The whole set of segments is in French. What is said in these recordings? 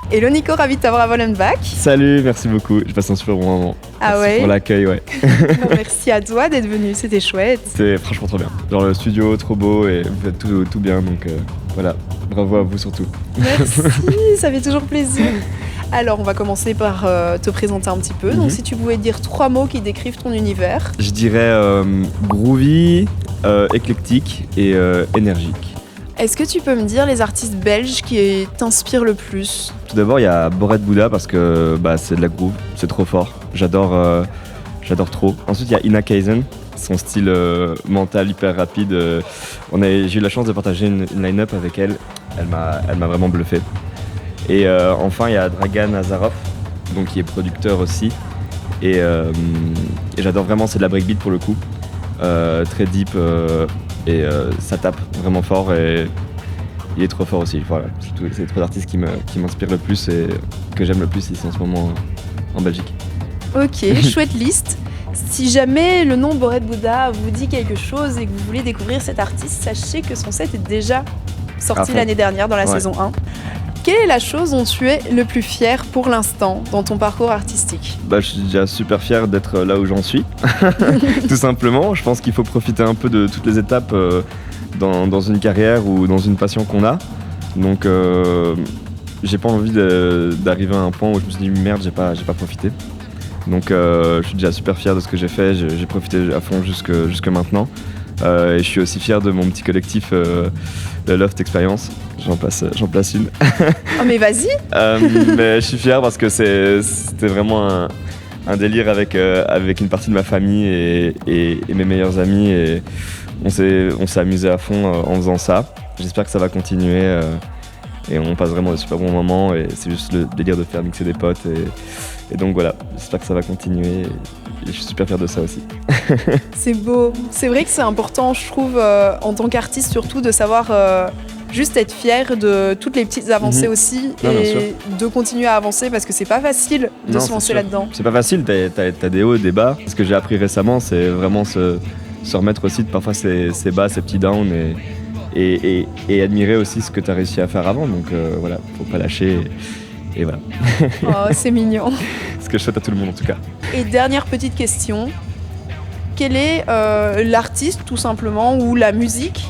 Hello Nico, ravi de t'avoir à Vollenbach. Salut, merci beaucoup, je passe un super bon moment. Ah merci ouais pour l'accueil, ouais. Bon, merci à toi d'être venu, c'était chouette. C'était franchement trop bien. Genre le studio, trop beau et vous faites tout bien, donc voilà, bravo à vous surtout. Merci, ça fait toujours plaisir. Alors on va commencer par te présenter un petit peu. Donc si tu pouvais dire 3 mots qui décrivent ton univers. Je dirais groovy, éclectique et énergique. Est-ce que tu peux me dire les artistes belges qui t'inspirent le plus? Tout d'abord, il y a Bored Bouddha parce que c'est de la groove, c'est trop fort. J'adore trop. Ensuite, il y a Ina Kaizen, son style mental hyper rapide. J'ai eu la chance de partager une line-up avec elle. Elle m'a vraiment bluffé. Et enfin, il y a Dragan Nazarov, donc qui est producteur aussi. Et j'adore vraiment, c'est de la breakbeat pour le coup. Très deep. Ça tape vraiment fort et il est trop fort aussi. Voilà, c'est les 3 artistes qui m'inspirent le plus et que j'aime le plus ici en ce moment en Belgique. Ok, chouette liste. Si jamais le nom Bored Bouddha vous dit quelque chose et que vous voulez découvrir cet artiste, sachez que son set est déjà sorti l'année dernière dans la saison 1. Quelle est la chose dont tu es le plus fier pour l'instant dans ton parcours artistique? Je suis déjà super fier d'être là où j'en suis, tout simplement. Je pense qu'il faut profiter un peu de toutes les étapes dans une carrière ou dans une passion qu'on a. Donc j'ai pas envie d'arriver à un point où je me suis dit merde, j'ai pas profité. Donc je suis déjà super fier de ce que j'ai fait, j'ai profité à fond jusque maintenant. Et je suis aussi fier de mon petit collectif, le Loft Experience. J'en place une. Oh mais vas-y. Mais je suis fier parce que c'était vraiment un délire avec une partie de ma famille et mes meilleurs amis. Et on s'est amusé à fond en faisant ça. J'espère que ça va continuer. Et on passe vraiment de super bons moments. Et c'est juste le délire de faire mixer des potes. Et donc voilà, j'espère que ça va continuer. Et je suis super fier de ça aussi. C'est beau. C'est vrai que c'est important, je trouve, en tant qu'artiste surtout, de savoir juste être fier de toutes les petites avancées aussi. Non, et de continuer à avancer parce que c'est pas facile de se lancer là-dedans. C'est pas facile, t'as des hauts et des bas. Ce que j'ai appris récemment, c'est vraiment se remettre aussi de parfois ces bas, ces petits downs et admirer aussi ce que t'as réussi à faire avant. Donc voilà, faut pas lâcher. Et voilà. Oh, c'est mignon. Ce que je souhaite à tout le monde en tout cas. Et dernière petite question, quel est l'artiste tout simplement ou la musique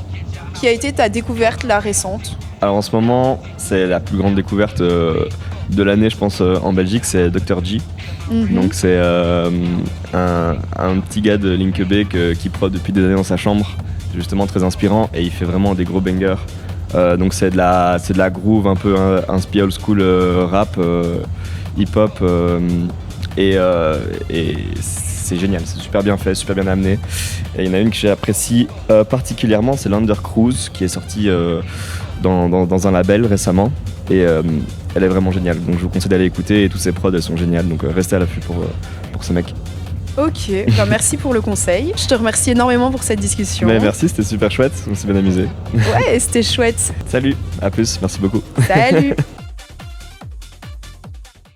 qui a été ta découverte la récente? Alors en ce moment, c'est la plus grande découverte de l'année je pense en Belgique, c'est Dr. G. Donc c'est un petit gars de Linkebé qui prod depuis des années dans sa chambre, justement très inspirant et il fait vraiment des gros bangers. Donc c'est de la groove un peu inspiré old school rap, hip-hop et c'est génial, c'est super bien fait, super bien amené. Et il y en a une que j'apprécie particulièrement, c'est l'Under Cruise qui est sortie dans un label récemment et elle est vraiment géniale. Donc je vous conseille d'aller écouter et tous ses prods elles sont géniales, donc restez à l'affût pour ce mec. Ok, merci pour le conseil. Je te remercie énormément pour cette discussion. Mais merci, c'était super chouette, on s'est bien amusé. Ouais, c'était chouette. Salut, à plus, merci beaucoup. Salut.